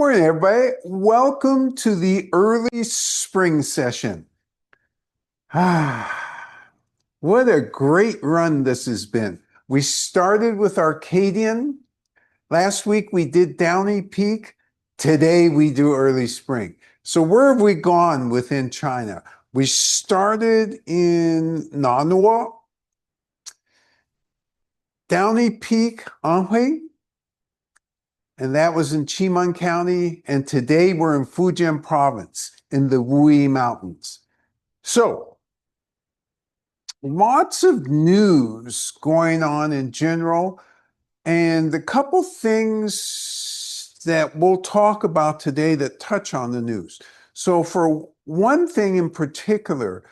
Morning, everybody. Welcome to the early spring session. What a great run this has been. We started with Arcadian. Last week we did Downey Peak. Today we do early spring. So where have we gone within China? We started in Nanhua, Downey Peak, Anhui, and that was in Chiman County. And today we're in Fujian Province in the Wuyi Mountains. So lots of news going on in general. And the couple things that we'll talk about today that touch on the news. So for one thing in particular,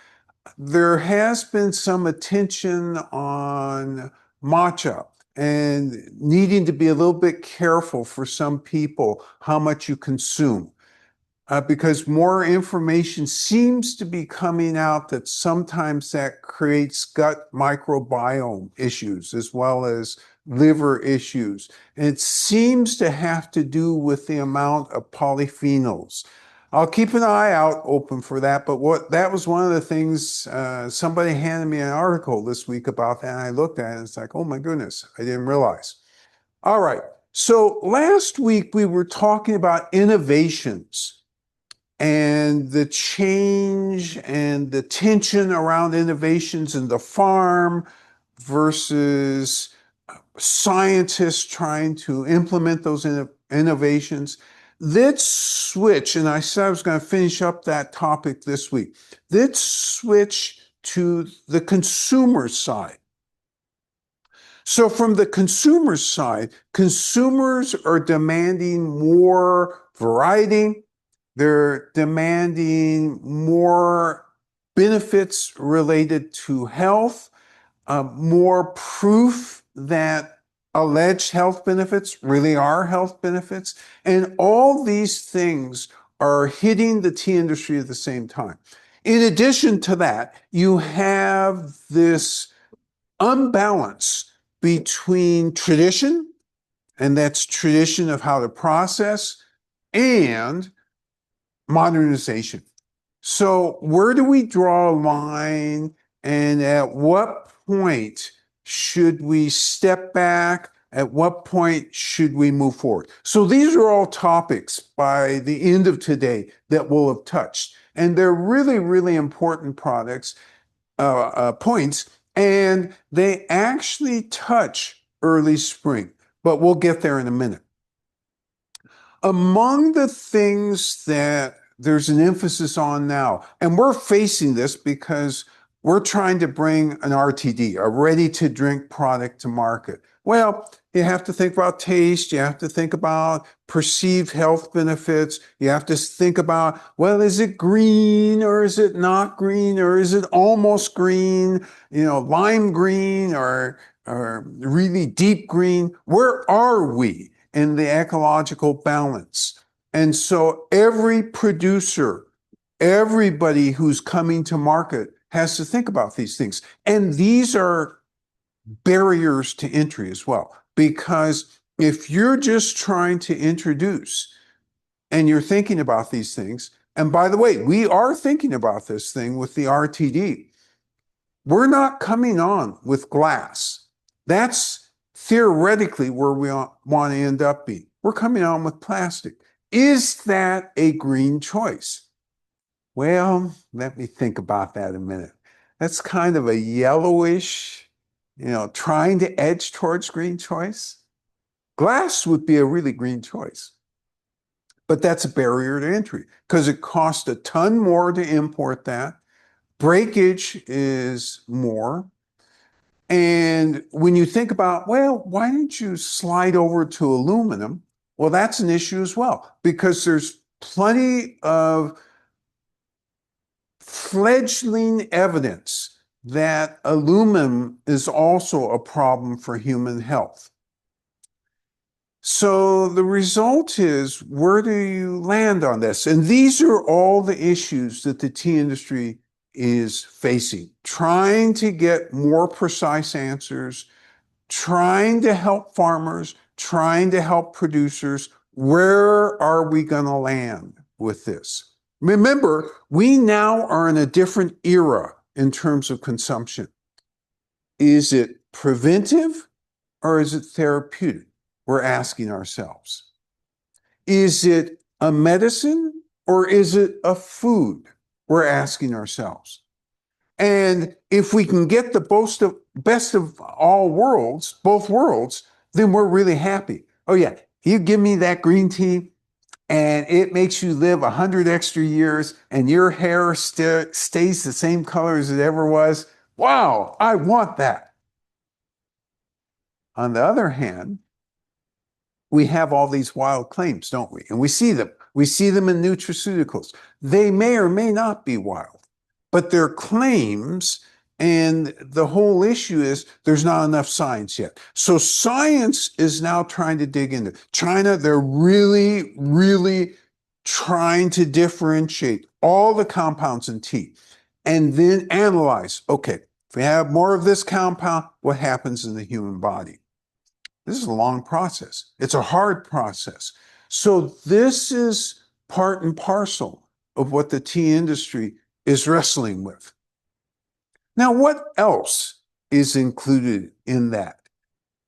there has been some attention on matcha and needing to be a little bit careful for some people how much you consume. Because more information seems to be coming out that sometimes that creates gut microbiome issues as well as liver issues. And it seems to have to do with the amount of polyphenols. I'll keep an eye out open for that, but that was one of the things, somebody handed me an article this week about that, and I looked at it, and it's like, oh my goodness, I didn't realize. All right, so last week we were talking about innovations and the change and the tension around innovations in the farm versus scientists trying to implement those innovations. Let's switch, and I said I was going to finish up that topic this week. Let's switch to the consumer side. So from the consumer side, consumers are demanding more variety. They're demanding more benefits related to health, more proof that alleged health benefits really are health benefits. And all these things are hitting the tea industry at the same time. In addition to that, you have this unbalance between tradition, and that's tradition of how to process, and modernization. So where do we draw a line, and at what point should we step back? At what point should we move forward? So these are all topics by the end of today that we'll have touched. And they're really, really important points, and they actually touch early spring, but we'll get there in a minute. Among the things that there's an emphasis on now, and we're facing this because we're trying to bring an RTD, a ready-to-drink product to market. Well, you have to think about taste. You have to think about perceived health benefits. You have to think about, well, is it green or is it not green or is it almost green, lime green or really deep green? Where are we in the ecological balance? And so every producer, everybody who's coming to market has to think about these things. And these are barriers to entry as well, because if you're just trying to introduce and you're thinking about these things, and by the way, we are thinking about this thing with the RTD, we're not coming on with glass. That's theoretically where we want to end up being. We're coming on with plastic. Is that a green choice? Well, let me think about that a minute. That's kind of a yellowish, trying to edge towards green choice. Glass would be a really green choice. But that's a barrier to entry because it costs a ton more to import that. Breakage is more. And when you think about, well, why don't you slide over to aluminum? Well, that's an issue as well, because there's plenty of fledgling evidence that aluminum is also a problem for human health. So the result is, where do you land on this? And these are all the issues that the tea industry is facing, trying to get more precise answers, trying to help farmers, trying to help producers, Where are we going to land with this? Remember, we now are in a different era in terms of consumption. Is it preventive or is it therapeutic? We're asking ourselves. Is it a medicine or is it a food? We're asking ourselves. And if we can get the best of all worlds, both worlds, then we're really happy. Oh yeah, you give me that green tea and it makes you live 100 extra years and your hair stays the same color as it ever was. Wow, I want that. On the other hand, we have all these wild claims, don't we? And we see them. We see them in nutraceuticals. They may or may not be wild, but they're claims. And the whole issue is there's not enough science yet. So science is now trying to dig into China. They're really, really trying to differentiate all the compounds in tea and then analyze, okay, if we have more of this compound, what happens in the human body? This is a long process. It's a hard process. So this is part and parcel of what the tea industry is wrestling with. Now, what else is included in that?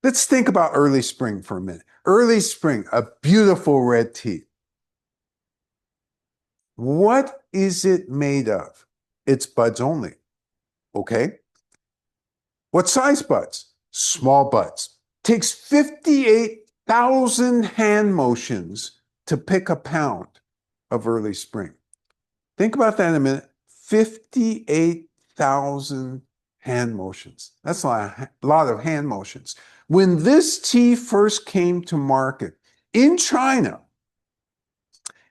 Let's think about early spring for a minute. Early spring, a beautiful red tea. What is it made of? It's buds only, okay? What size buds? Small buds. Takes 58,000 hand motions to pick a pound of early spring. Think about that in a minute. 58,000 hand motions. That's a lot of hand motions. When this tea first came to market in China,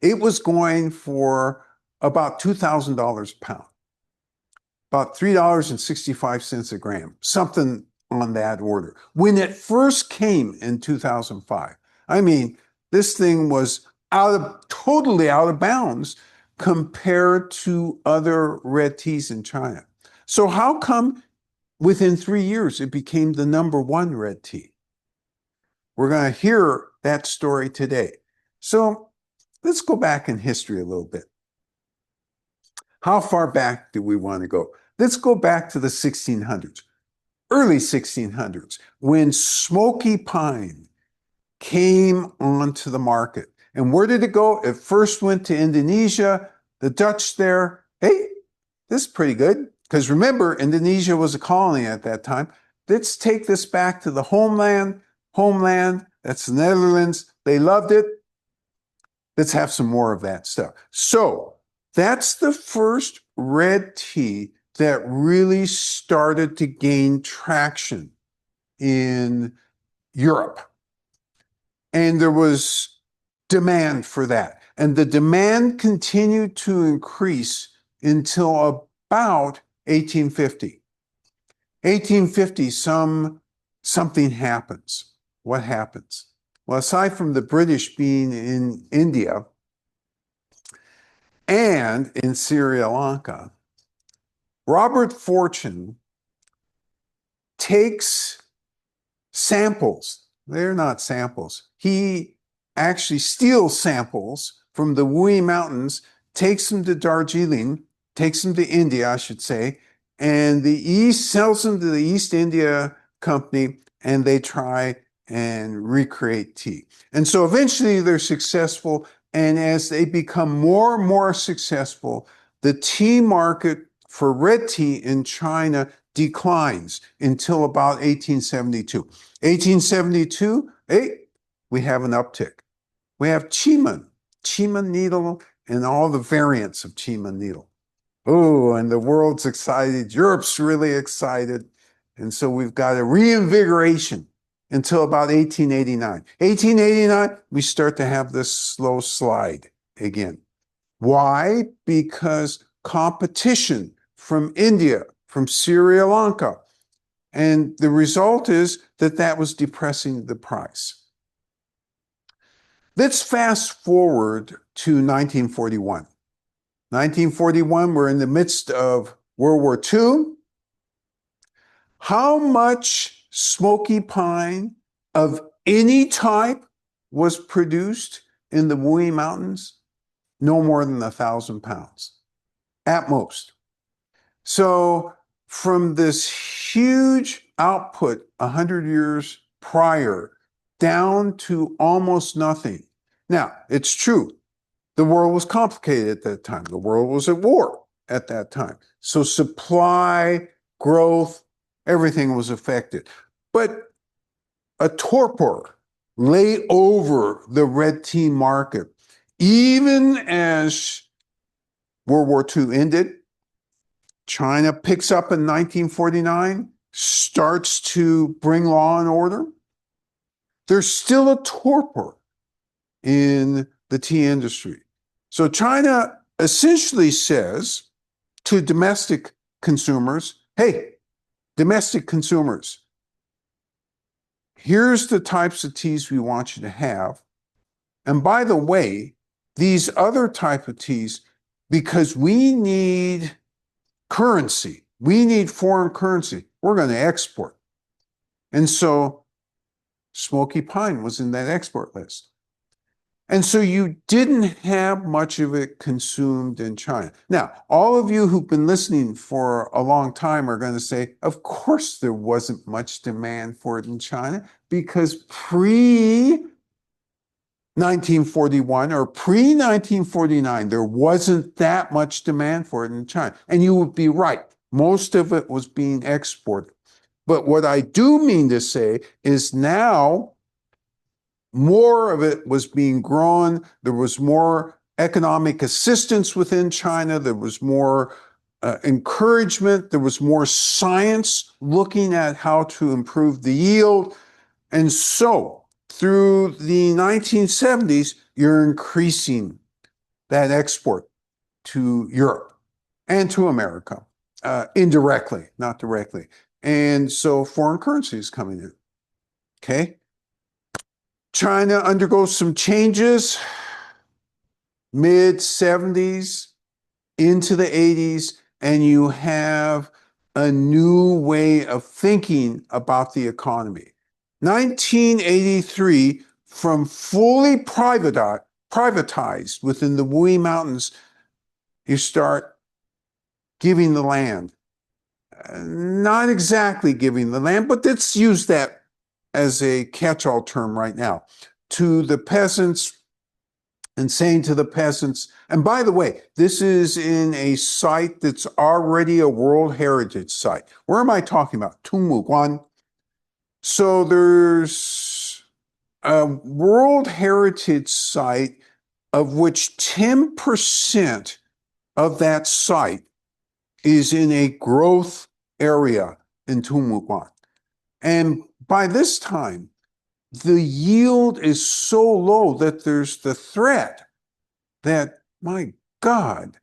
it was going for about $2,000 a pound, about $3.65 a gram, something on that order. When it first came in 2005, I mean, this thing was totally out of bounds compared to other red teas in China. So how come within 3 years it became the #1 red tea? We're going to hear that story today. So let's go back in history a little bit. How far back do we want to go? Let's go back to the 1600s. Early 1600s, when smoky pine came onto the market. And where did it go? It first went to Indonesia. The Dutch there, hey, this is pretty good. Because remember, Indonesia was a colony at that time. Let's take this back to the homeland. Homeland, that's the Netherlands. They loved it. Let's have some more of that stuff. So that's the first red tea that really started to gain traction in Europe. And there was demand for that. And the demand continued to increase until about 1850. 1850, something happens. What happens? Well, aside from the British being in India and in Sri Lanka, Robert Fortune takes samples. They're not samples. He actually steals samples from the Wui Mountains, takes them to Darjeeling, takes them to India, I should say, and the East sells them to the East India Company, and they try and recreate tea. And so eventually they're successful, and as they become more and more successful, the tea market for red tea in China declines until about 1872. 1872, hey, we have an uptick. We have Chiman needle, and all the variants of Chiman needle. Oh, and the world's excited. Europe's really excited. And so we've got a reinvigoration until about 1889. 1889, we start to have this slow slide again. Why? Because competition from India, from Sri Lanka, and the result is that was depressing the price. Let's fast forward to 1941. 1941, we're in the midst of World War II. How much smoky pine of any type was produced in the Wuyi Mountains? No more than 1,000 pounds at most. So from this huge output 100 years prior down to almost nothing. Now, it's true. The world was complicated at that time. The world was at war at that time. So supply, growth, everything was affected. But a torpor lay over the red tea market. Even as World War II ended, China picks up in 1949, starts to bring law and order. There's still a torpor in the tea industry. So China essentially says to domestic consumers, hey, domestic consumers, here's the types of teas we want you to have. And by the way, these other type of teas, because we need currency, we need foreign currency, we're going to export. And so smoky pine was in that export list. And so you didn't have much of it consumed in China. Now, all of you who've been listening for a long time are going to say, of course there wasn't much demand for it in China because pre-1941 or pre-1949, there wasn't that much demand for it in China. And you would be right. Most of it was being exported. But what I do mean to say is now more of it was being grown. There was more economic assistance within China. There was more encouragement. There was more science looking at how to improve the yield. And so through the 1970s, you're increasing that export to Europe and to America, indirectly, not directly. And so foreign currency is coming in, okay? China undergoes some changes, mid-70s into the 80s, and you have a new way of thinking about the economy. 1983, from fully privatized within the Wuyi Mountains, you start giving the land. Not exactly giving the land, but let's use that as a catch-all term right now, to the peasants and saying to the peasants, and by the way, this is in a site that's already a World Heritage Site. Where am I talking about? Tungmuguan. So there's a World Heritage Site of which 10% of that site is in a growth area in Tungmuguan. And by this time, the yield is so low that there's the threat that, my God,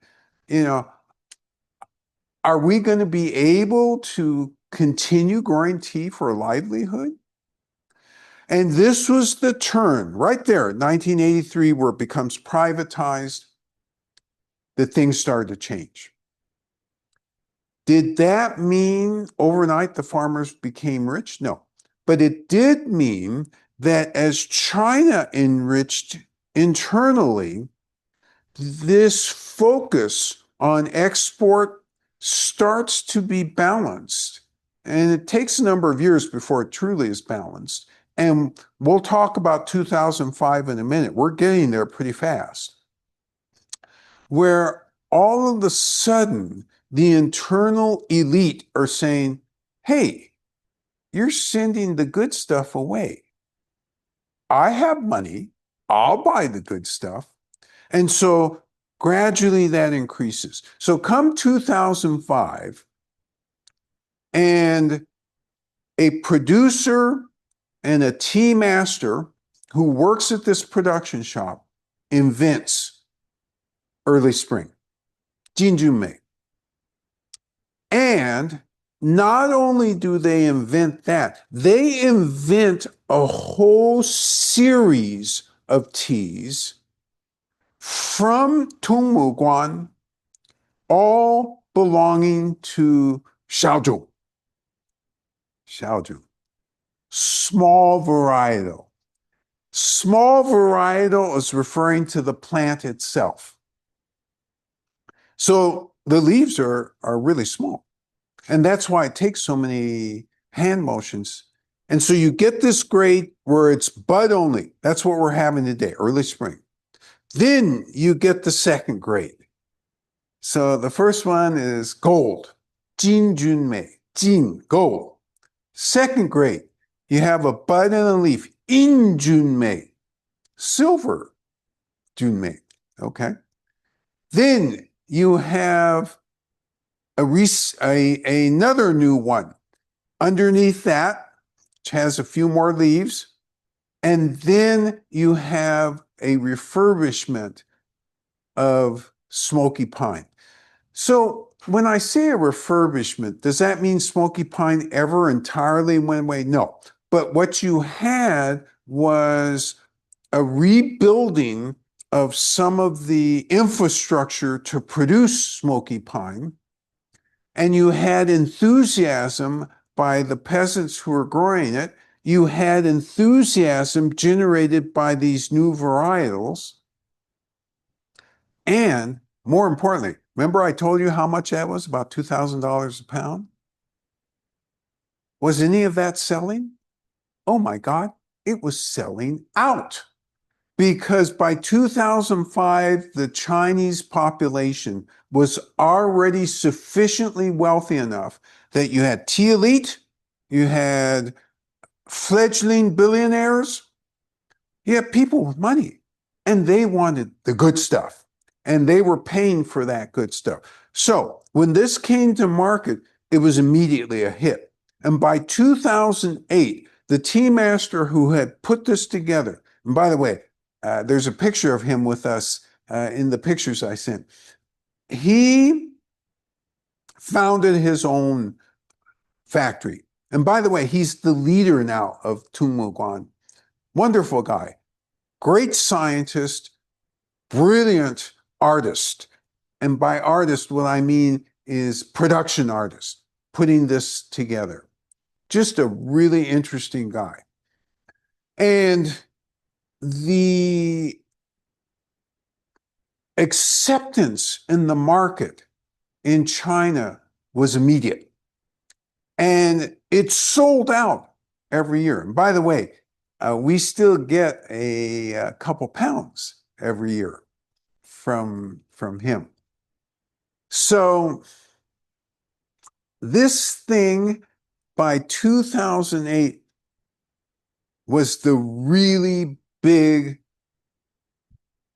are we going to be able to continue growing tea for a livelihood? And this was the turn right there, 1983, where it becomes privatized, that things started to change. Did that mean overnight the farmers became rich? No. But it did mean that as China enriched internally, this focus on export starts to be balanced. And it takes a number of years before it truly is balanced. And we'll talk about 2005 in a minute. We're getting there pretty fast. Where all of a sudden, the internal elite are saying, hey, you're sending the good stuff away. I have money. I'll buy the good stuff. And so gradually that increases. So come 2005, and a producer and a tea master who works at this production shop invents early spring, Jinjunmei. And not only do they invent that, they invent a whole series of teas from Tungmuguan, all belonging to Shaozhou. Shaozhou. Small varietal. Small varietal is referring to the plant itself. So the leaves are really small. And that's why it takes so many hand motions. And so you get this grade where it's bud only. That's what we're having today, early spring. Then you get the second grade. So the first one is gold, Jin Junmei, Jin, gold. Second grade, you have a bud and a leaf, In Junmei, silver Junmei, okay? Then you have another new one underneath that, which has a few more leaves. And then you have a refurbishment of smoky pine. So when I say a refurbishment, does that mean smoky pine ever entirely went away? No. But what you had was a rebuilding of some of the infrastructure to produce smoky pine. And you had enthusiasm by the peasants who were growing it. You had enthusiasm generated by these new varietals. And more importantly, remember I told you how much that was? About $2,000 a pound? Was any of that selling? Oh my God, it was selling out. Because by 2005, the Chinese population was already sufficiently wealthy enough that you had tea elite, you had fledgling billionaires, you had people with money, and they wanted the good stuff, and they were paying for that good stuff. So when this came to market, it was immediately a hit. And by 2008, the tea master who had put this together, and by the way, there's a picture of him with us in the pictures I sent. He founded his own factory. And by the way, he's the leader now of Tungmuguan. Wonderful guy, great scientist, brilliant artist. And by artist, what I mean is production artist, putting this together. Just a really interesting guy. And the acceptance in the market in China was immediate. And it sold out every year. And by the way, we still get a couple pounds every year from him. So this thing by 2008 was the really big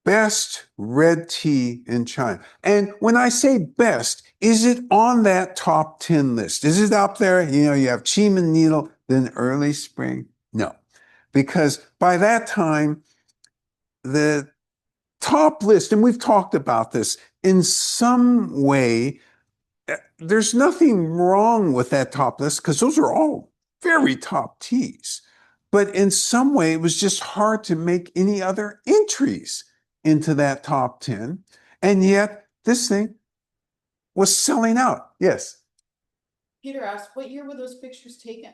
best red tea in China. And when I say best, is it on that top 10 list? Is it up there? You know, you have Cheeman Needle, then early spring? No, because by that time, the top list, and we've talked about this in some way, there's nothing wrong with that top list because those are all very top teas. But in some way, it was just hard to make any other entries into that top 10. And yet this thing was selling out. Yes. Peter asked, what year were those pictures taken?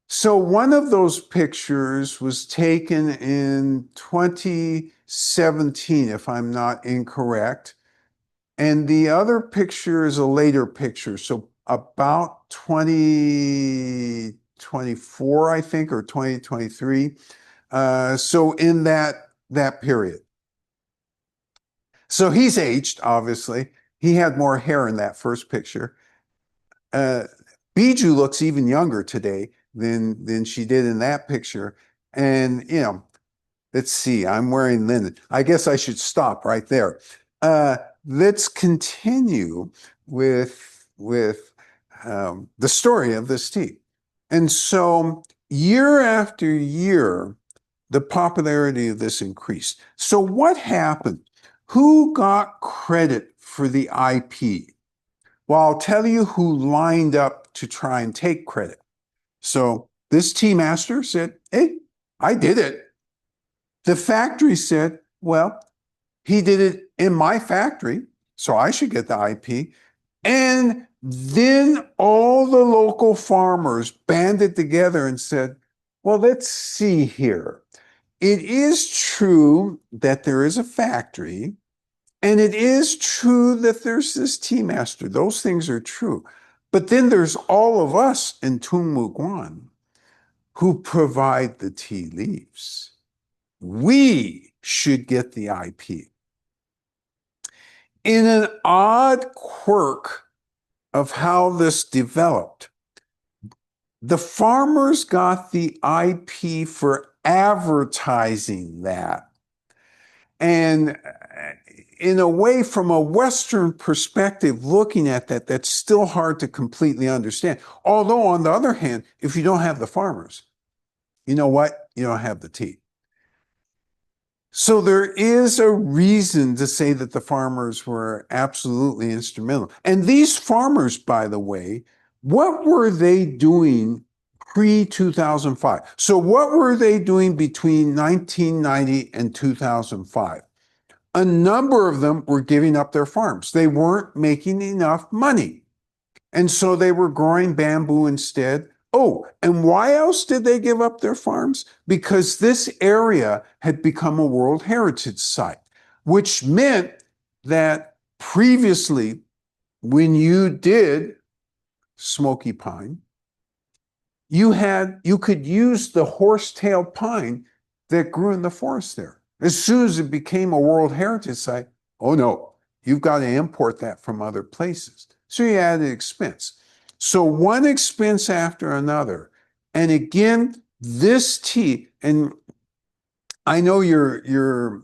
So one of those pictures was taken in 2017, if I'm not incorrect. And the other picture is a later picture. So about 2024, I think, or 2023. So in that period. So he's aged, obviously. He had more hair in that first picture. Bijou looks even younger today than she did in that picture. And, you know, let's see, I'm wearing linen. I guess I should stop right there. Let's continue with the story of this tea. And so year after year, the popularity of this increased. So what happened? Who got credit for the IP? Well, I'll tell you who lined up to try and take credit. So this tea master said, hey, I did it. The factory said, well, he did it in my factory, so I should get the IP. And then all the local farmers banded together and said, well, let's see here. it is true that there is a factory, and it is true that there's this tea master. Those things are true. But then there's all of us in Tungmuguan who provide the tea leaves. We should get the IP. In an odd quirk of how this developed, the farmers got the IP for advertising that. And in a way, from a Western perspective, looking at that, that's still hard to completely understand. Although, on the other hand, if you don't have the farmers, you know what? You don't have the tea. So there is a reason to say that the farmers were absolutely instrumental. And these farmers, by the way, what were they doing pre-2005? So what were they doing between 1990 and 2005? A number of them were giving up their farms. They weren't making enough money. And so they were growing bamboo instead. Oh, and why else did they give up their farms? Because this area had become a World Heritage Site, which meant that previously, when you did smoky pine, you could use the horsetail pine that grew in the forest there. As soon as it became a World Heritage Site, oh no, you've got to import that from other places. So you added expense. So one expense after another. And again, this tea, and I know you're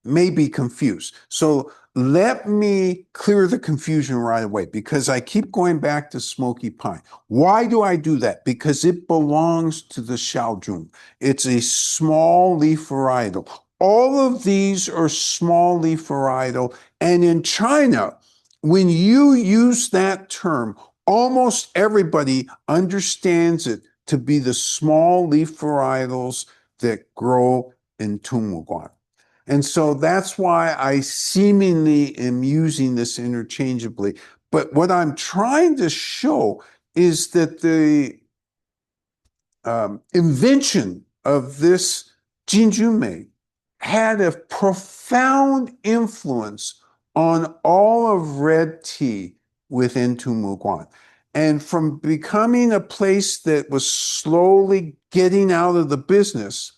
maybe confused. So let me clear the confusion right away, because I keep going back to smoky pine. Why do I do that? Because it belongs to the Xiaojun. It's a small leaf varietal. All of these are small leaf varietal. And in China, when you use that term, almost everybody understands it to be the small leaf varietals that grow in Tungmuguan. And so that's why I seemingly am using this interchangeably. But what I'm trying to show is that the invention of this Jinjunmei had a profound influence on all of red tea within Tungmuguan. And from becoming a place that was slowly getting out of the business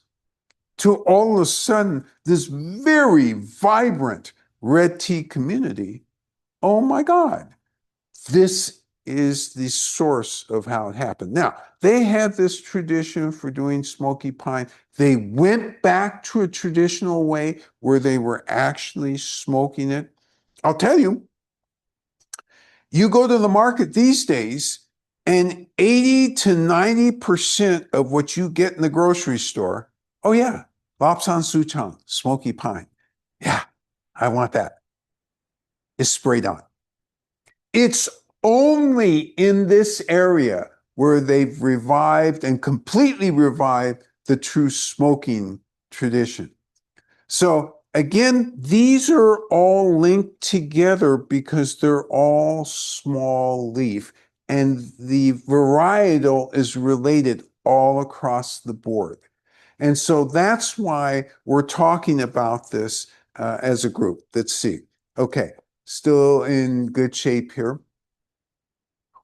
to all of a sudden this very vibrant red tea community, oh my God, this is the source of how it happened. Now, they had this tradition for doing smoky pine. They went back to a traditional way where they were actually smoking it. I'll tell you, you go to the market these days, and 80 to 90% of what you get in the grocery store, oh yeah, Lapsan Suchang, smoky pine. Yeah, I want that. It's sprayed on. It's only in this area where they've revived and completely revived the true smoking tradition. So again, these are all linked together because they're all small leaf, and the varietal is related all across the board. And so that's why we're talking about this as a group. Let's see. Okay, still in good shape here.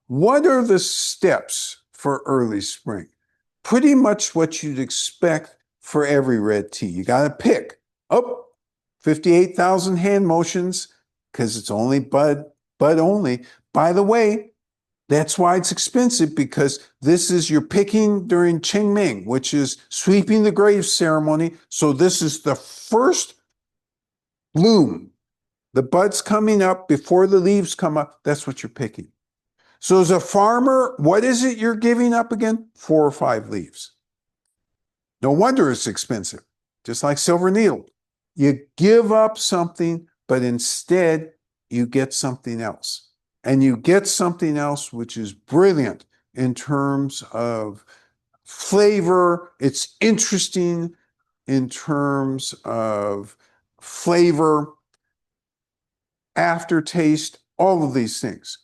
What are the steps for early spring? Pretty much what you'd expect for every red tea. You got to pick. Oh, 58,000 hand motions because it's only bud only. By the way, that's why it's expensive, because this is you're picking during Qingming, which is sweeping the grave ceremony. So this is the first bloom. The bud's coming up before the leaves come up. That's what you're picking. So as a farmer, what is it you're giving up again? 4 or 5 leaves. No wonder it's expensive. Just like silver needle. You give up something, but instead you get something else. And you get something else which is brilliant in terms of flavor. It's interesting in terms of flavor, aftertaste, all of these things.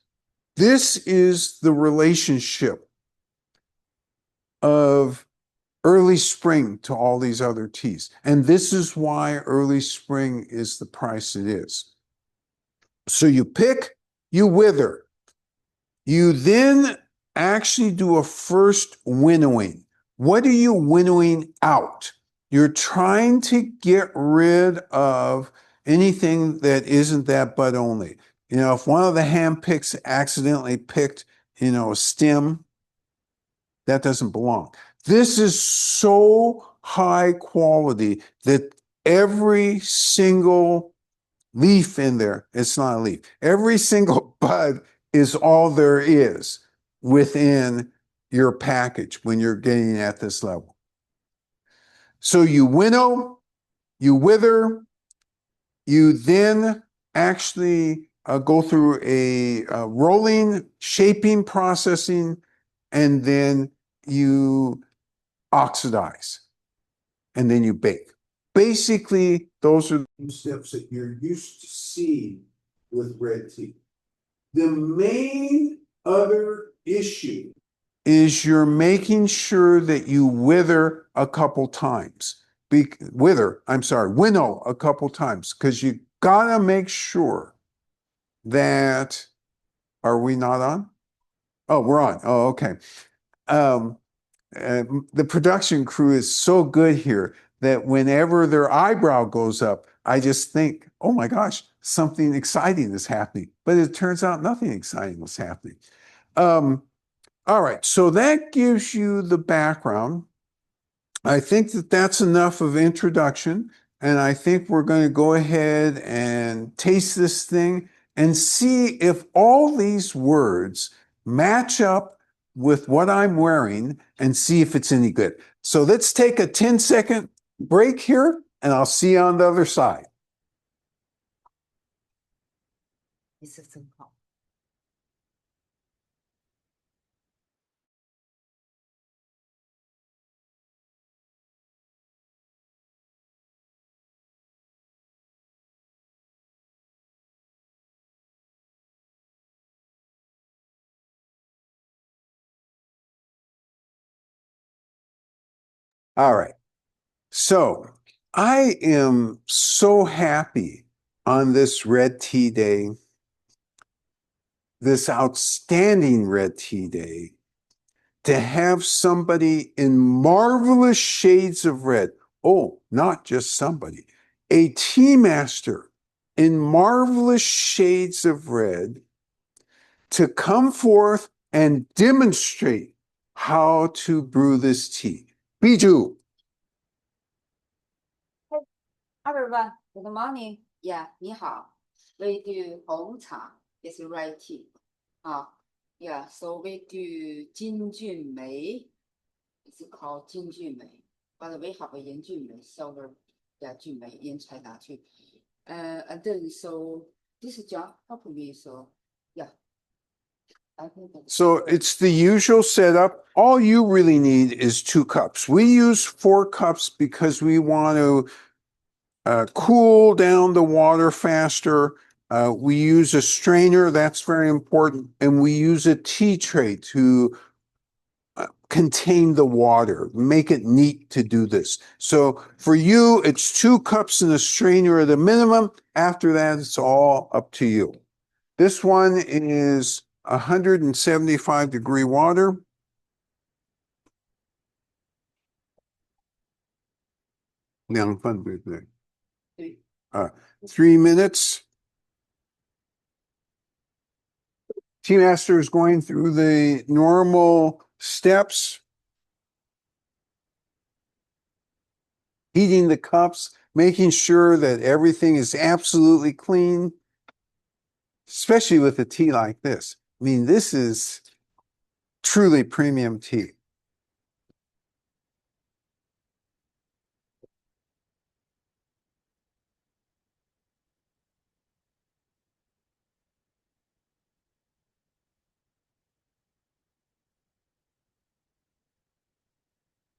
This is the relationship of early spring to all these other teas. And this is why early spring is the price it is. So you pick, you wither. You then actually do a first winnowing. What are you winnowing out? You're trying to get rid of anything that isn't that bud only. You know, if one of the hand picks accidentally picked, a stem, that doesn't belong. This is so high quality that every single leaf in there, it's not a leaf. Every single bud is all there is within your package when you're getting at this level. So you winnow, you wither, you then actually go through a rolling, shaping, processing, and then you oxidize, and then you bake. Basically, those are the steps that you're used to seeing with red tea. The main other issue is you're making sure that you winnow a couple times, because you gotta make sure that, are we not on? Oh, we're on. Oh, okay. The production crew is so good here that whenever their eyebrow goes up, I just think, oh my gosh, something exciting is happening. But it turns out nothing exciting was happening. All right, so that gives you the background. I think that that's enough of introduction, and I think we're going to go ahead and taste this thing and see if all these words match up with what I'm wearing and see if it's any good. So let's take a 10-second break here, and I'll see you on the other side. All right. So I am so happy on this red tea day, this outstanding red tea day, to have somebody in marvelous shades of red. Oh, not just somebody, a tea master in marvelous shades of red to come forth and demonstrate how to brew this tea. Biju. Everyone, good morning. Yeah, 你好. We do 红茶 is red tea. Yeah, so we do 金骏眉. It's called 金骏眉. But we have a 岩骏眉 silver, yeah, 骏眉 in China too. And then so this is John help me. So yeah. So it's the usual setup. All you really need is 2 cups. We use 4 cups because we want to cool down the water faster. We use a strainer, that's very important, and we use a tea tray to contain the water, make it neat to do this. So for you, it's 2 cups in a strainer at a minimum. After that, it's all up to you. This one is 175-degree water. Now, 3 minutes. Tea Master is going through the normal steps, heating the cups, making sure that everything is absolutely clean, especially with a tea like this. I mean, this is truly premium tea.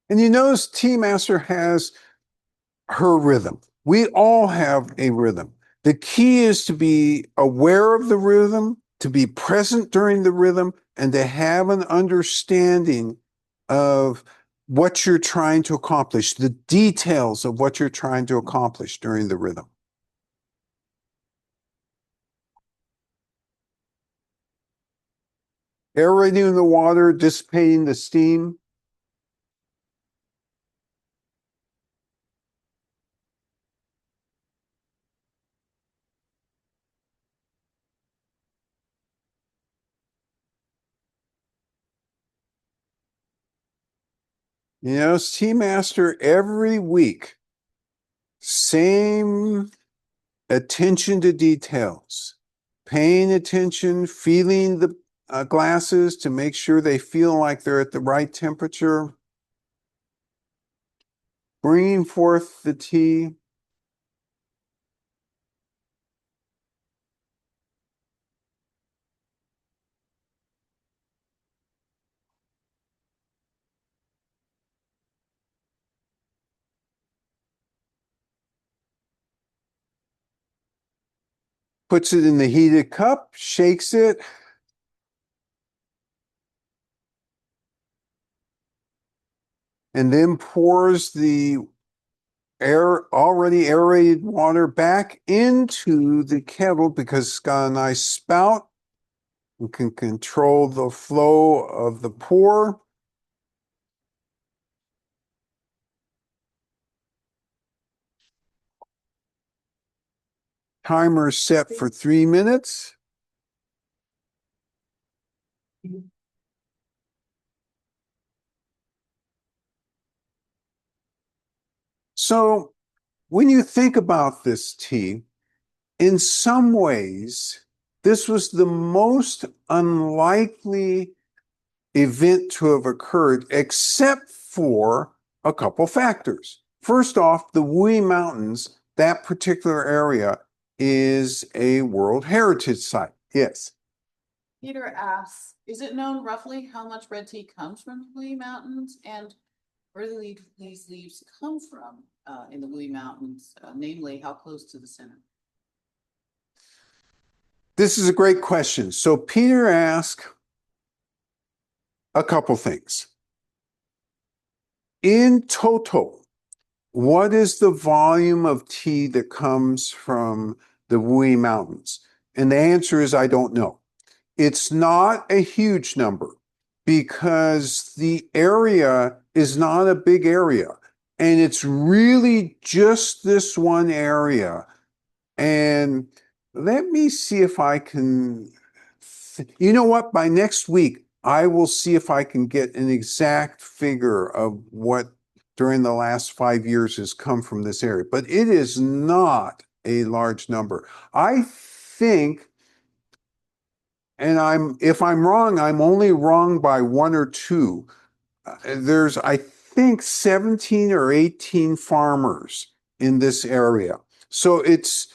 And you notice Tea Master has her rhythm. We all have a rhythm. The key is to be aware of the rhythm, to be present during the rhythm, and to have an understanding of what you're trying to accomplish, the details of what you're trying to accomplish during the rhythm. Aerating the water, dissipating the steam. You know, Tea Master every week, same attention to details, paying attention, feeling the glasses to make sure they feel like they're at the right temperature, bringing forth the tea. Puts it in the heated cup, shakes it. And then pours the already aerated water back into the kettle because it's got a nice spout. We can control the flow of the pour. Timer set for 3 minutes. So when you think about this tea, in some ways, this was the most unlikely event to have occurred, except for a couple factors. First off, the Wui Mountains, that particular area, is a World Heritage Site. Yes. Peter asks, is it known roughly how much red tea comes from the Lee Mountains, and where do these leaves come from in the Lee Mountains, namely how close to the center? This is a great question. So Peter asked a couple things. In total, what is the volume of tea that comes from the Wui Mountains? And the answer is, I don't know. It's not a huge number because the area is not a big area. And it's really just this one area. And let me see if I can, you know what, by next week, I will see if I can get an exact figure of what during the last 5 years has come from this area, but it is not a large number. I think, and if I'm wrong, I'm only wrong by 1 or 2. There's, I think, 17 or 18 farmers in this area. So it's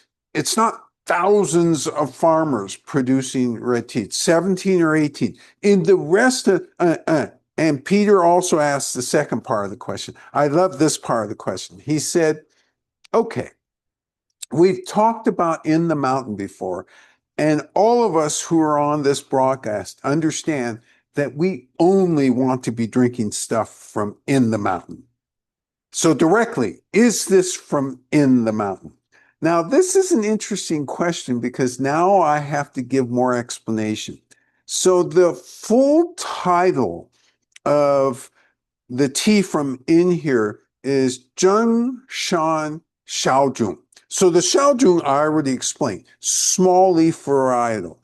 not thousands of farmers producing red tea. It's 17 or 18. In the rest of, and Peter also asked the second part of the question. I love this part of the question. He said, okay, we've talked about in the mountain before, and all of us who are on this broadcast understand that we only want to be drinking stuff from in the mountain. So directly, is this from in the mountain? Now, this is an interesting question because now I have to give more explanation. So the full title of the tea from in here is Zheng Shan Xiaozhong. So the Xiaozhong I already explained, small leaf varietal.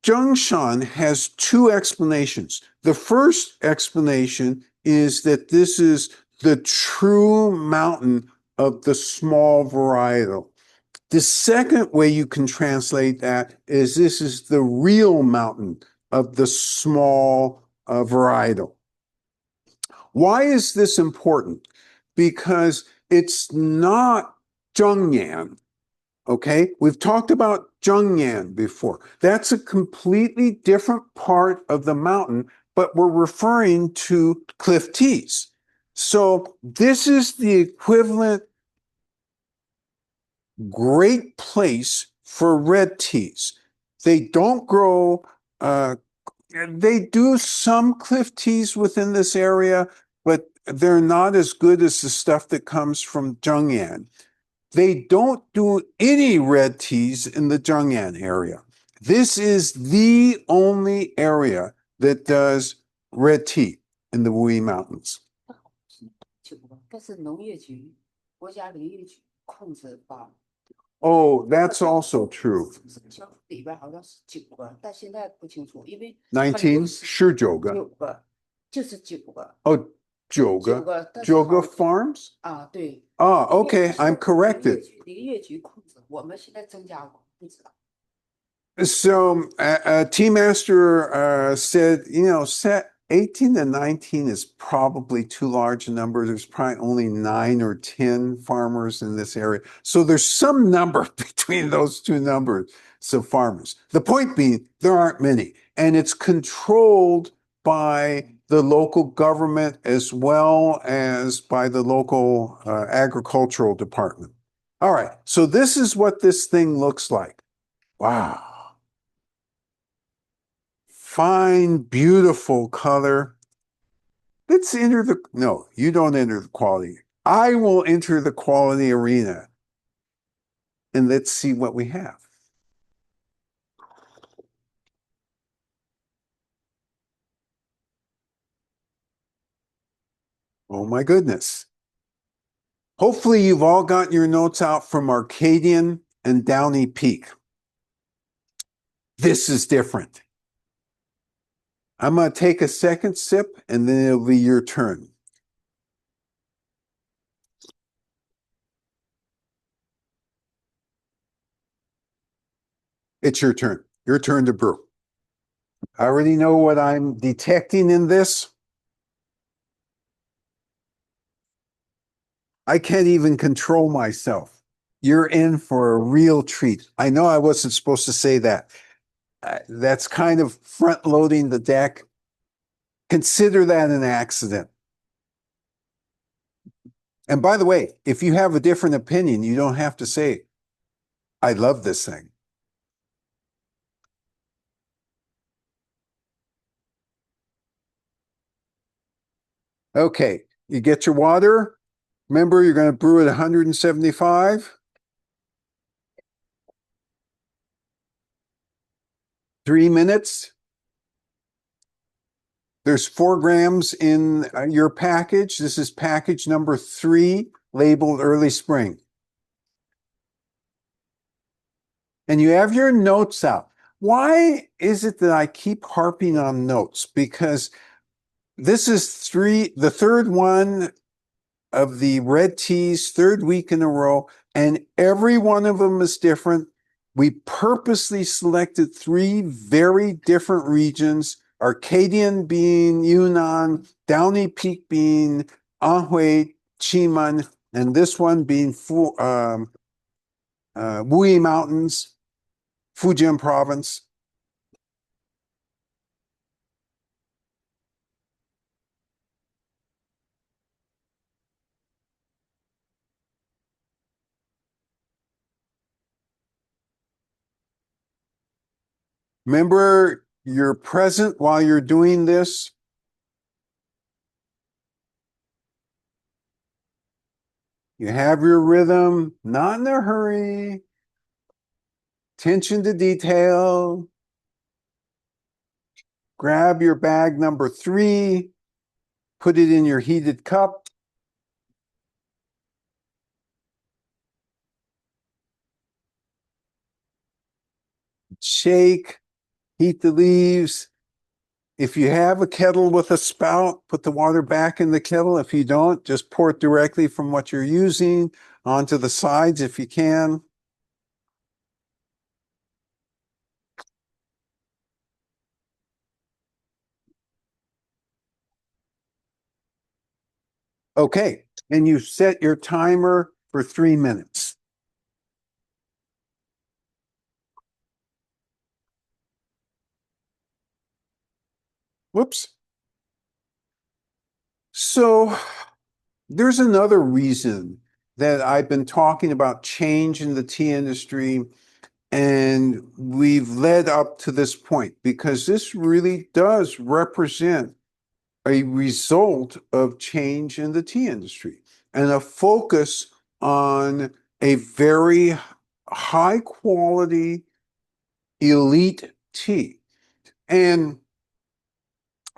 Zhengshan has 2 explanations. The first explanation is that this is the true mountain of the small varietal. The second way you can translate that is this is the real mountain of the small varietal. Why is this important? Because it's not Zhengyan. Okay, we've talked about Zhengyan before. That's a completely different part of the mountain, but we're referring to cliff teas. So this is the equivalent great place for red teas. They don't grow, they do some cliff teas within this area, but they're not as good as the stuff that comes from Zhengyan. They don't do any red teas in the Zhengyan area. This is the only area that does red tea in the Wuyi Mountains. 但是农业局、国家林业局控制把 Oh, that's also true. 消里边好像是9个，但现在不清楚，因为 19是9个。 9个，就是9个。 Oh, 9个。9个 farms? 啊，对。 Ah, okay, I'm corrected. 林业局控制，我们现在增加过，不知道。 So, Tea Master said, set 18 to 19 is probably too large a number. There's probably only 9 or 10 farmers in this area. So there's some number between those two numbers of farmers. The point being, there aren't many, and it's controlled by the local government as well as by the local agricultural department. All right, so this is what this thing looks like. Wow. Fine, beautiful color. Let's enter no, you don't enter the quality. I will enter the quality arena. And let's see what we have. Oh my goodness. Hopefully you've all gotten your notes out from Arcadian and Downey Peak. This is different. I'm going to take a second sip and then it'll be your turn. It's your turn. Your turn to brew. I already know what I'm detecting in this. I can't even control myself. You're in for a real treat. I know I wasn't supposed to say that. That's kind of front loading the deck. Consider that an accident. And by the way, if you have a different opinion, you don't have to say, I love this thing. Okay, you get your water. Remember, you're going to brew at 175. 3 minutes. There's 4 grams in your package. This is package number 3, labeled early spring. And you have your notes out. Why is it that I keep harping on notes? Because this is the third one of the red teas, 3rd week in a row, and every one of them is different. We purposely selected 3 very different regions, Arcadian being Yunnan, Downey Peak being Anhui, Chiman, and this one being Wuyi Mountains, Fujian Province. Remember, you're present while you're doing this. You have your rhythm, not in a hurry. Attention to detail. Grab your bag number 3, put it in your heated cup. Shake, heat the leaves. If you have a kettle with a spout, put the water back in the kettle. If you don't, just pour it directly from what you're using onto the sides if you can. Okay, and you set your timer for 3 minutes. Whoops. So there's another reason that I've been talking about change in the tea industry, and we've led up to this point because this really does represent a result of change in the tea industry and a focus on a very high quality elite tea. And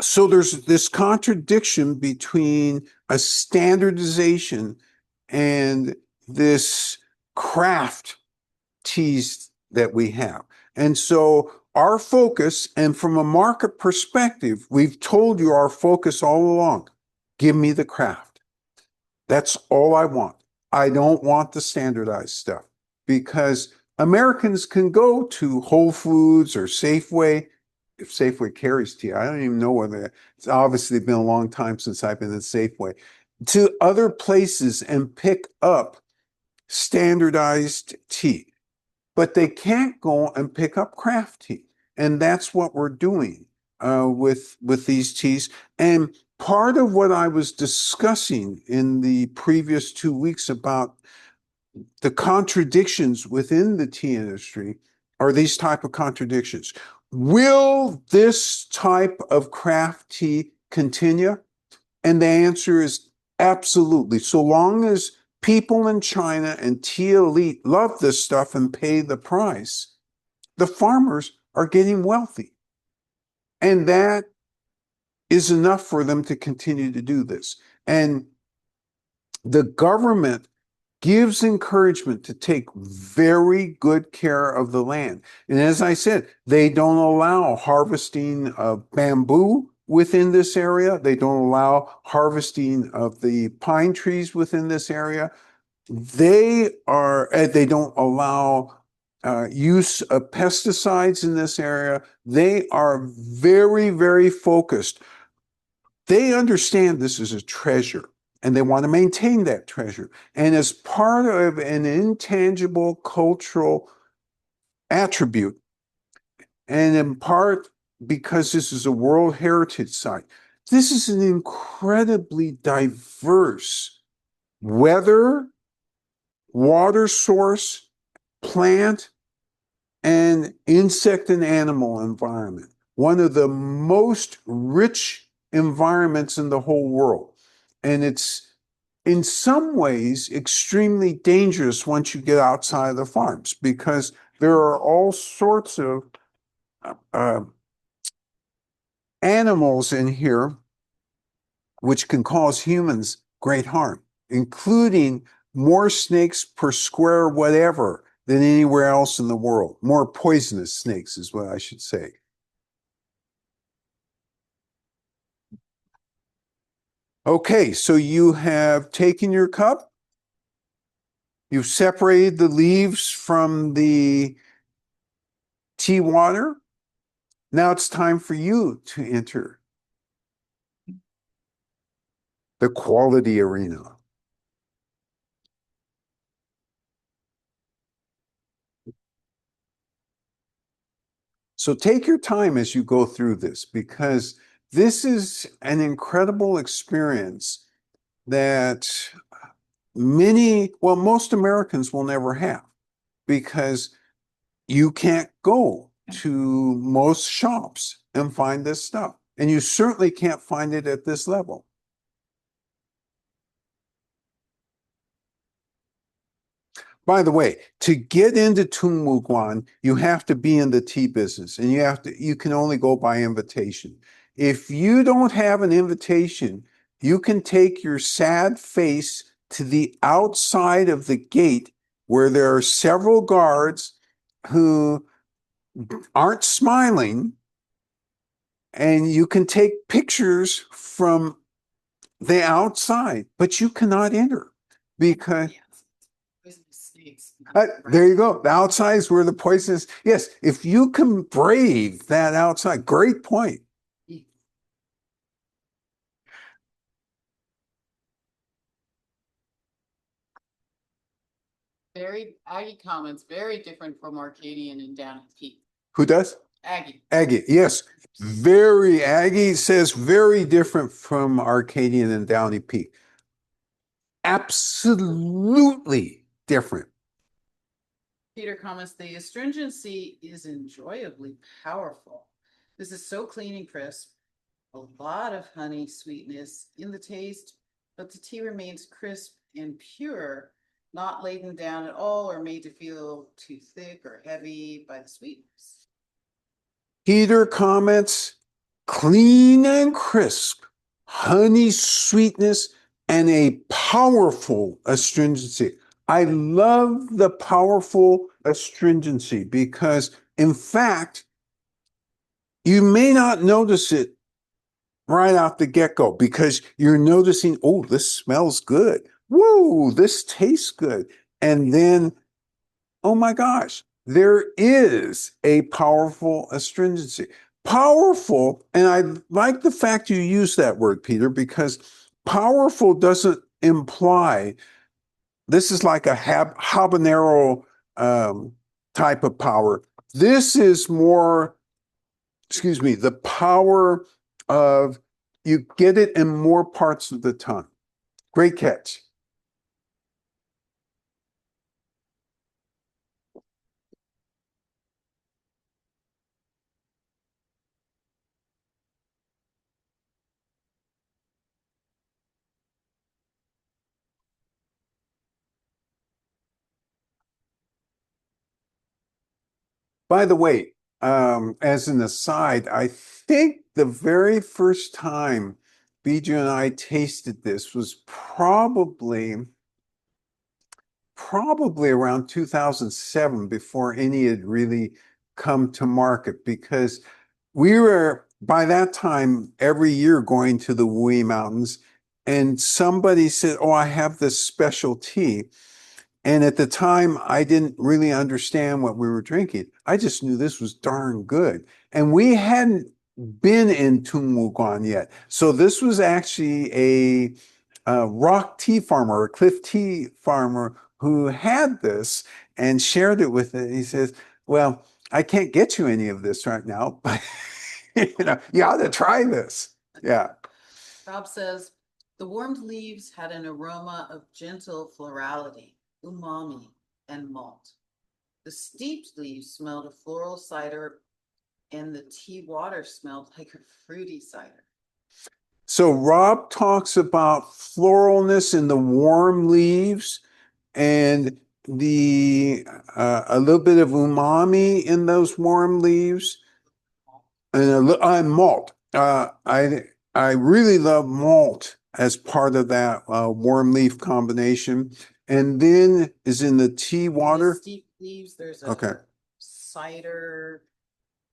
so there's this contradiction between a standardization and this craft teas that we have. And so our focus, and from a market perspective, we've told you our focus all along, give me the craft. That's all I want. I don't want the standardized stuff because Americans can go to Whole Foods or Safeway. If Safeway carries tea, I don't even know whether it's obviously been a long time since I've been in Safeway, to other places and pick up standardized tea, but they can't go and pick up craft tea. And that's what we're doing with these teas. And part of what I was discussing in the previous 2 weeks about the contradictions within the tea industry are these type of contradictions. Will this type of craft tea continue? And the answer is absolutely. So long as people in China and tea elite love this stuff and pay the price, the farmers are getting wealthy. And that is enough for them to continue to do this. And the government gives encouragement to take very good care of the land. And as I said, they don't allow harvesting of bamboo within this area. They don't allow harvesting of the pine trees within this area. They don't allow use of pesticides in this area. They are very, very focused. They understand this is a treasure and they want to maintain that treasure. And as part of an intangible cultural attribute, and in part because this is a World Heritage Site, this is an incredibly diverse weather, water source, plant, and insect and animal environment. One of the most rich environments in the whole world. And it's in some ways extremely dangerous once you get outside of the farms because there are all sorts of animals in here which can cause humans great harm, including more snakes per square whatever than anywhere else in the world. More poisonous snakes is what I should say. Okay, so you have taken your cup, you've separated the leaves from the tea water. Now it's time for you to enter the quality arena. So take your time as you go through this because this is an incredible experience that most Americans will never have because you can't go to most shops and find this stuff. And you certainly can't find it at this level. By the way, to get into Tungmuguan, you have to be in the tea business and you can only go by invitation. If you don't have an invitation, you can take your sad face to the outside of the gate where there are several guards who aren't smiling, and you can take pictures from the outside, but you cannot enter because there you go. The outside is where the poison is. Yes, if you can brave that outside, great point. Very Aggie comments, very different from Arcadian and Down at Peak. Who does? Aggie. Aggie, yes. Aggie says very different from Arcadian and Downey Peak. Absolutely different. Peter comments, the astringency is enjoyably powerful. This is so clean and crisp. a lot of honey sweetness in the taste, but the tea remains crisp and pure, not laden down at all or made to feel too thick or heavy by the sweetness. Peter comments, clean and crisp, honey sweetness, and a powerful astringency. I love the powerful astringency because, in fact, you may not notice it right out the get-go because you're noticing, oh, this smells good. Whoa, this tastes good. And then, oh my gosh, there is a powerful astringency. Powerful, and I like the fact you use that word, Peter, because powerful doesn't imply this is like a habanero type of power. This is more, excuse me, the power of you get it in more parts of the tongue. Great catch. By the way, as an aside, I think the very first time Bijou and I tasted this was probably around 2007 before any had really come to market because we were by that time every year going to the Wui Mountains and somebody said, oh, I have this special tea. And at the time, I didn't really understand what we were drinking. I just knew this was darn good. And we hadn't been in Tungmuguan yet. So this was actually a rock tea farmer, a cliff tea farmer who had this and shared it with it. He says, well, I can't get you any of this right now, but you ought to try this. Yeah. Rob says, the warmed leaves had an aroma of gentle florality, umami, and malt. The steeped leaves smelled of floral cider, and the tea water smelled like a fruity cider. So Rob talks about floralness in the warm leaves and the a little bit of umami in those warm leaves and malt. I really love malt as part of that warm leaf combination. And then is in the tea water. The steep leaves, there's a Okay. cider.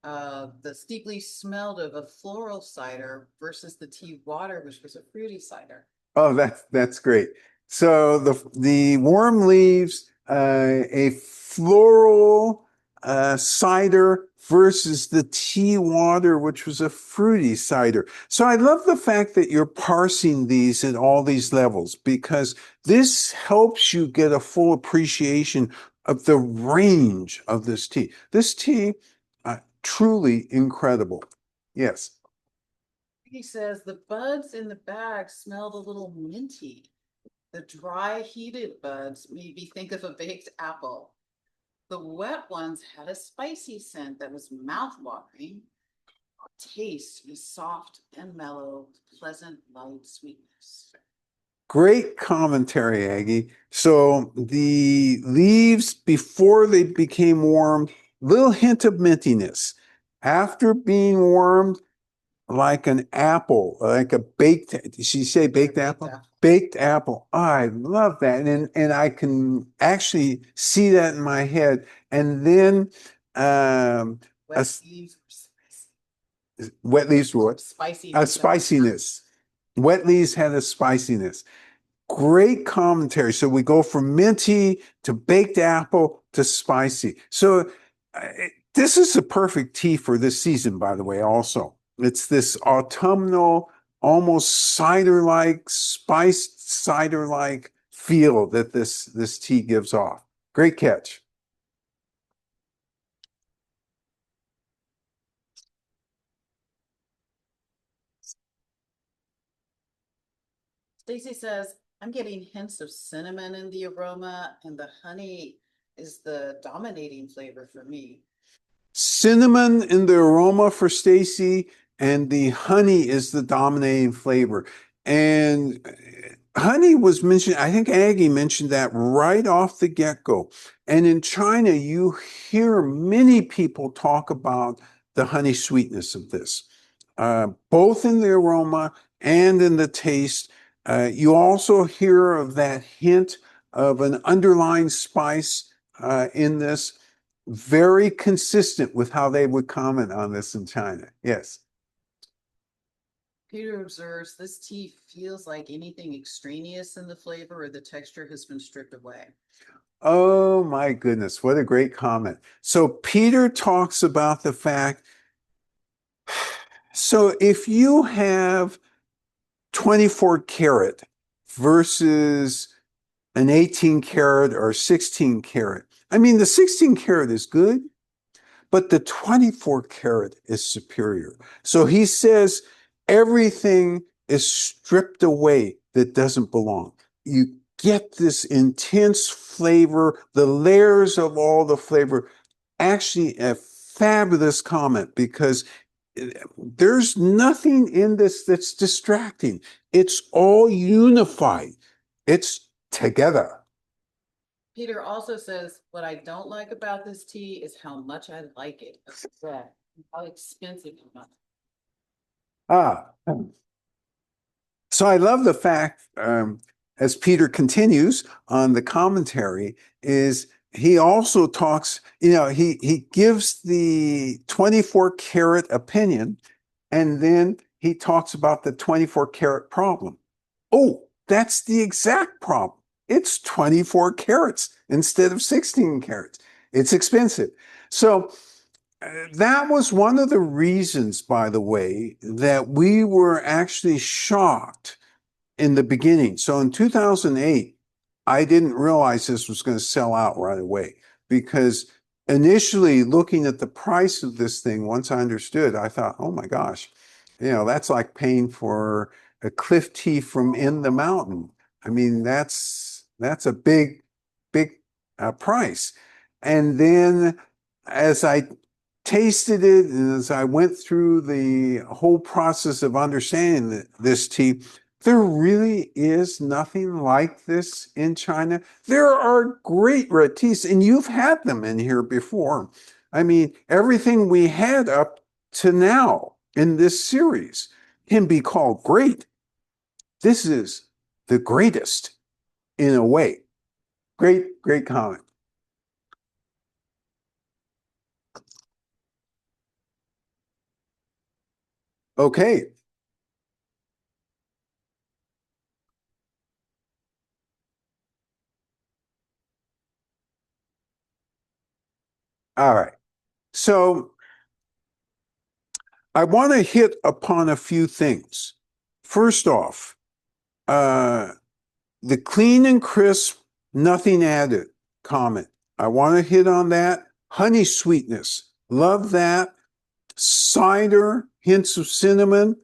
The steep leaves smelled of a floral cider versus the tea water, which was a fruity cider. Oh, that's great. So the warm leaves, a floral cider versus the tea water, which was a fruity cider. So I love the fact that you're parsing these at all these levels because this helps you get a full appreciation of the range of this tea. This tea, truly incredible. Yes. He says the buds in the bag smelled a little minty. The dry, heated buds made me think of a baked apple. The wet ones had a spicy scent that was mouth-watering. Taste is soft and mellow, pleasant, light sweetness. Great commentary, Aggie. So the leaves before they became warm, little hint of mintiness. After being warmed, like an apple, like a baked, did she say baked apple? Baked apple. Oh, I love that. And I can actually see that in my head. And then Wet leaves were spicy. wet leaves what? Spicy. A spiciness. Wet leaves had a spiciness. Great commentary. So we go from minty to baked apple to spicy. So this is the perfect tea for this season, by the way, also. It's this autumnal, almost cider-like, spiced cider-like feel that this tea gives off. Great catch. Stacy says, I'm getting hints of cinnamon in the aroma, and the honey is the dominating flavor for me. Cinnamon in the aroma for Stacy and the honey is the dominating flavor. And honey was mentioned, I think Aggie mentioned that right off the get-go. And in China, you hear many people talk about the honey sweetness of this, both in the aroma and in the taste. You also hear of that hint of an underlying spice in this, very consistent with how they would comment on this in China. Yes. Peter observes this tea feels like anything extraneous in the flavor or the texture has been stripped away. Oh my goodness, what a great comment. So Peter talks about the fact, so if you have 24 karat versus an 18 karat or 16 karat, I mean, the 16 karat is good, but the 24 karat is superior. So he says everything is stripped away that doesn't belong. You get this intense flavor, the layers of all the flavor. Actually, a fabulous comment, because there's nothing in this that's distracting. It's all unified. It's together. Peter also says, what I don't like about this tea is how much I like it. How expensive it must. Ah, so I love the fact, as Peter continues on the commentary, is he also talks, he gives the 24 karat opinion, and then he talks about the 24 karat problem. Oh, that's the exact problem. It's 24 carats instead of 16 carats. It's expensive. So that was one of the reasons, by the way, that we were actually shocked in the beginning. So in 2008, I didn't realize this was going to sell out right away, because initially looking at the price of this thing, once I understood, I thought, oh my gosh, that's like paying for a cliff tea from in the mountain. I mean, that's a big, big price. And then as I tasted it, and as I went through the whole process of understanding this tea, there really is nothing like this in China. There are great red teas, and you've had them in here before. I mean, everything we had up to now in this series can be called great. This is the greatest in a way. Great, great comment. Okay. All right. So I want to hit upon a few things. First off, the clean and crisp, nothing added comment. I want to hit on that. Honey sweetness, love that. Cider, hints of cinnamon,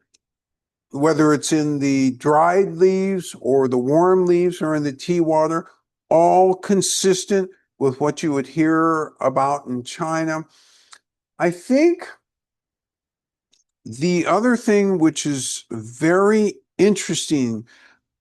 whether it's in the dried leaves or the warm leaves or in the tea water, all consistent with what you would hear about in China. I think the other thing which is very interesting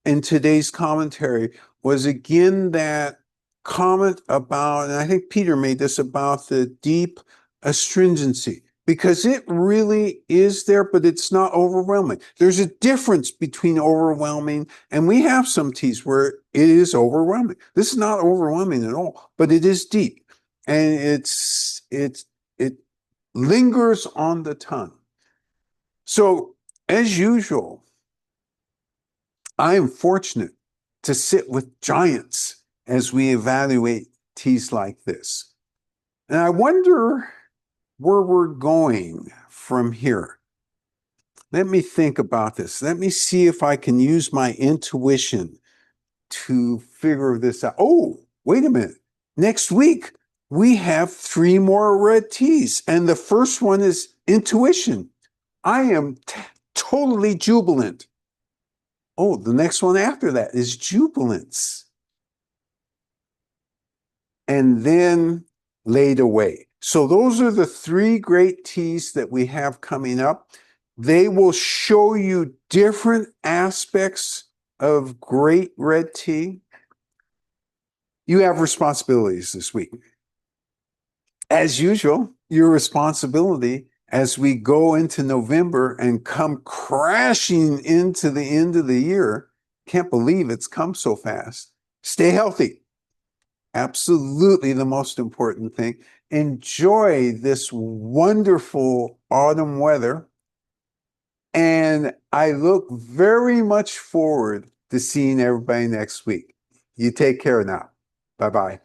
in today's commentary was again that comment about, and I think Peter made this, about the deep astringency, because it really is there, but it's not overwhelming. There's a difference between overwhelming, and we have some teas where it is overwhelming. This is not overwhelming at all, but it is deep, and it lingers on the tongue. So, as usual, I am fortunate to sit with giants as we evaluate teas like this. And I wonder where we're going from here. Let me think about this. Let me see if I can use my intuition to figure this out. Oh, wait a minute. Next week, we have 3 more red teas, and the first one is intuition. I am totally jubilant. Oh, the next one after that is jubilance. And then laid away. So those are the 3 great teas that we have coming up. They will show you different aspects of great red tea. You have responsibilities this week. As usual, your responsibility as we go into November and come crashing into the end of the year. Can't believe it's come so fast. Stay healthy. Absolutely the most important thing. Enjoy this wonderful autumn weather. And I look very much forward to seeing everybody next week. You take care now. Bye-bye.